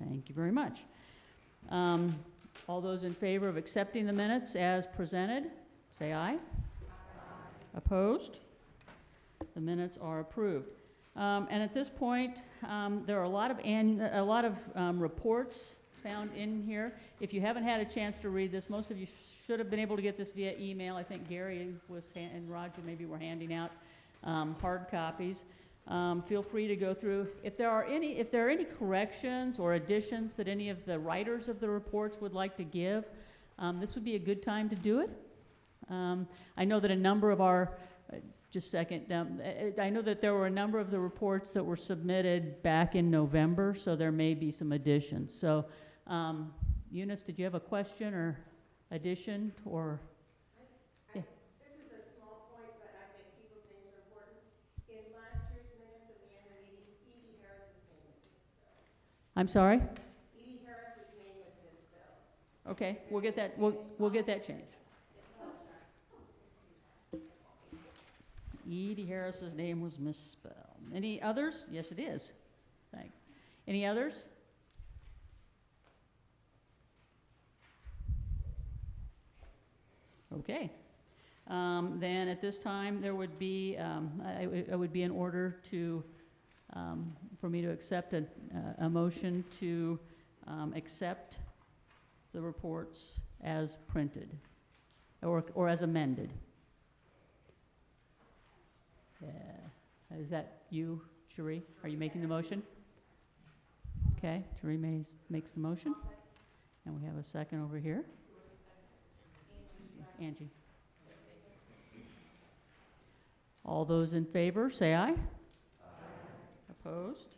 Thank you very much. All those in favor of accepting the minutes as presented, say aye. Aye. Opposed? The minutes are approved. And at this point, there are a lot of reports found in here. If you haven't had a chance to read this, most of you should have been able to get this via email. I think Gary and Roger maybe were handing out hard copies. Feel free to go through. If there are any corrections or additions that any of the writers of the reports would like to give, this would be a good time to do it. I know that a number of our just a second. I know that there were a number of the reports that were submitted back in November, so there may be some additions. So, Eunice, did you have a question or addition or? Yeah. This is a small point, but I think people's names are important. In last year's minutes at the end of the meeting, Edie Harris's name was misspelled. I'm sorry? Edie Harris's name was misspelled. Okay, we'll get that. We'll get that changed. Edie Harris's name was misspelled. Any others? Yes, it is. Thanks. Any others? Okay. Then at this time, there would be, it would be in order to, for me to accept a motion to accept the reports as printed or as amended. Is that you, Cherie? Are you making the motion? Okay, Cherie makes the motion. And we have a second over here. Angie. All those in favor, say aye. Aye. Opposed?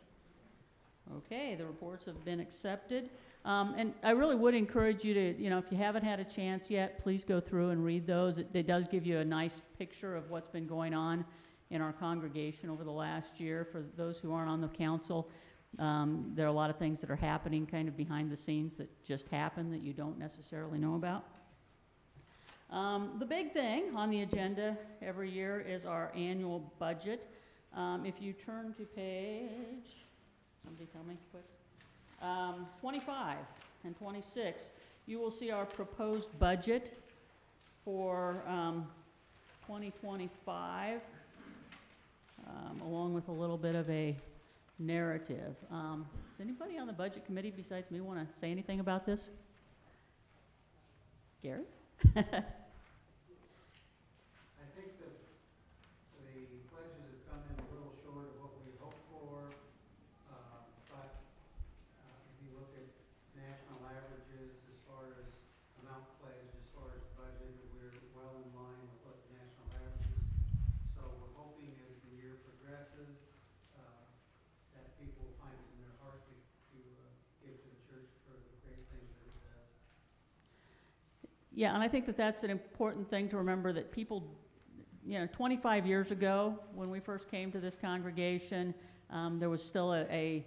Okay, the reports have been accepted. And I really would encourage you to, if you haven't had a chance yet, please go through and read those. It does give you a nice picture of what's been going on in our congregation over the last year. For those who aren't on the council, there are a lot of things that are happening kind of behind the scenes that just happen that you don't necessarily know about. The big thing on the agenda every year is our annual budget. If you turn to page, somebody tell me quick, 25 and 26, you will see our proposed budget for 2025. Along with a little bit of a narrative. Does anybody on the budget committee besides me want to say anything about this? Gary? I think that the pledges have come in a little short of what we hoped for, but if you look at national averages as far as amount pledged, as far as budget, we're well in line with what the national average is. So we're hoping as the year progresses that people find it in their heart to give to the church for the great things that it does. Yeah, and I think that that's an important thing to remember, that people, 25 years ago when we first came to this congregation, there was still a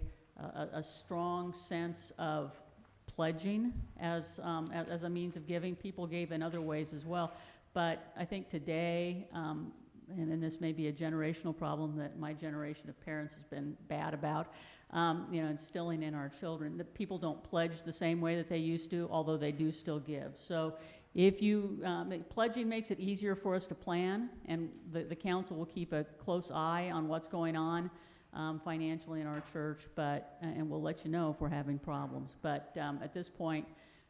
strong sense of pledging as a means of giving. People gave in other ways as well. But I think today, and this may be a generational problem that my generation of parents has been bad about, instilling in our children, that people don't pledge the same way that they used to, although they do still give. So if you, pledging makes it easier for us to plan, and the council will keep a close eye on what's going on financially in our church, and we'll let you know if we're having problems. But at this point,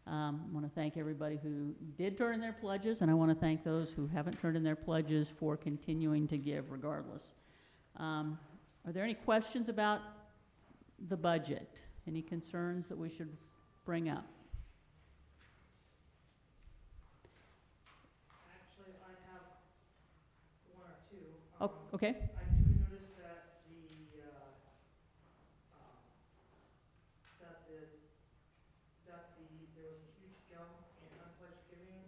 I want to thank everybody who did turn in their pledges, and I want to thank those who haven't turned in their pledges for continuing to give regardless. Are there any questions about the budget? Any concerns that we should bring up? Actually, I have one or two. Oh, okay. I do notice that there was a huge jump in unpledged giving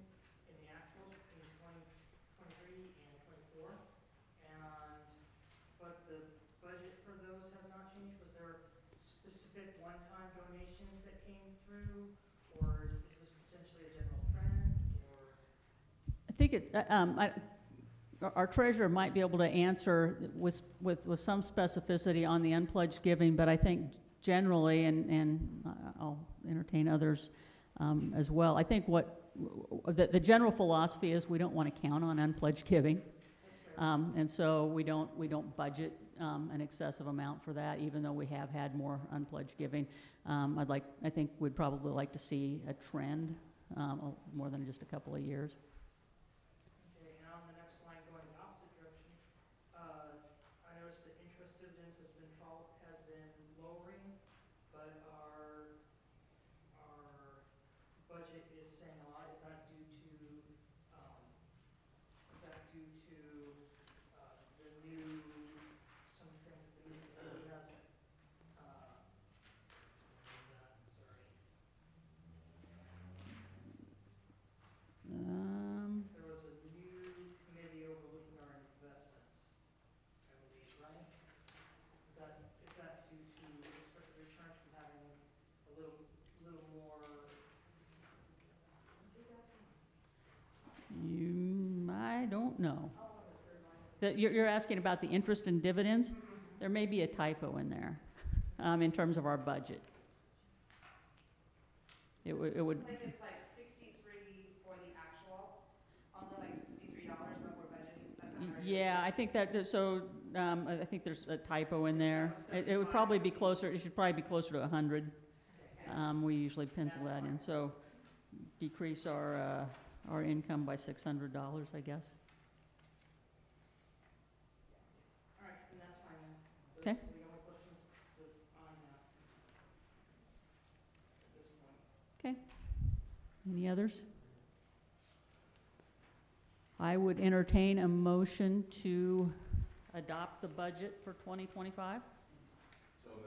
in the actuals between 2023 and 24, but the budget for those has not changed. Was there specific one-time donations that came through, or is this potentially a general trend? Or I think our treasurer might be able to answer with some specificity on the unpledged giving, but I think generally, and entertain others as well. I think the general philosophy is we don't want to count on unpledged giving. And so we don't budget an excessive amount for that, even though we have had more unpledged giving. I think we'd probably like to see a trend more than just a couple of years. Okay, and on the next line, going the opposite direction, I noticed that interest dividends has been lowering, but our budget is saying a lot. Is that due to the new, some things that the new committee has, what is that? Sorry. There was a new committee overlooking our investments, I believe, right? Is that due to expected returns from having a little more? I don't know. You're asking about the interest and dividends? There may be a typo in there in terms of our budget. It would. It's like 63 for the actual, only like $63, but we're budgeting 700. Yeah, I think that, so, I think there's a typo in there. It would probably be closer, it should probably be closer to 100. We usually pencil that in, so decrease our income by $600, I guess. All right, then that's fine then. Those Okay. are the only questions on that at this point. Any others? I would entertain a motion to adopt the budget for 2025. So moved.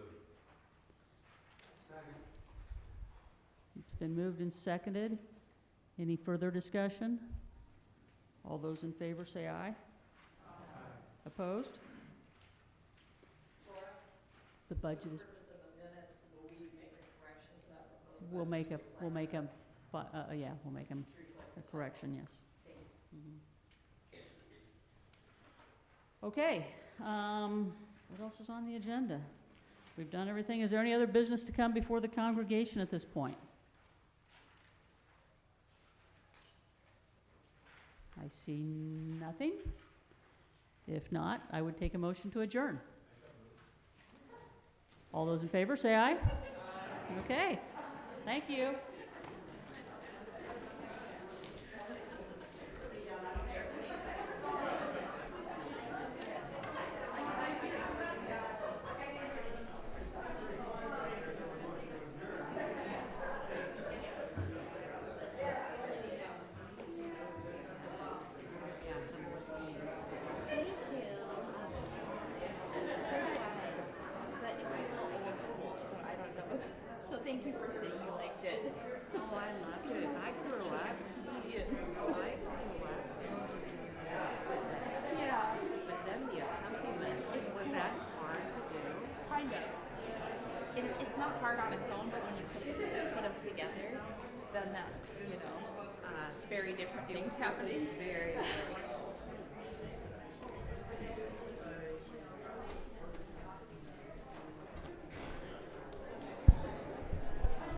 Second. It's been moved and seconded. Any further discussion? All those in favor say aye. Opposed? The budget is. We'll make a correction, yes. Okay, what else is on the agenda? We've done everything. Is there any other business to come before the congregation at this point? I see nothing. If not, I would take a motion to adjourn. All those in favor, say aye. Okay, thank you. Thank you for saying you liked it. Oh, I loved it. I grew up. Yeah, But then the accompaniment, was that hard to do? kind of. It's not hard on its own, but when you put them together, then that, very different things happening. Very, very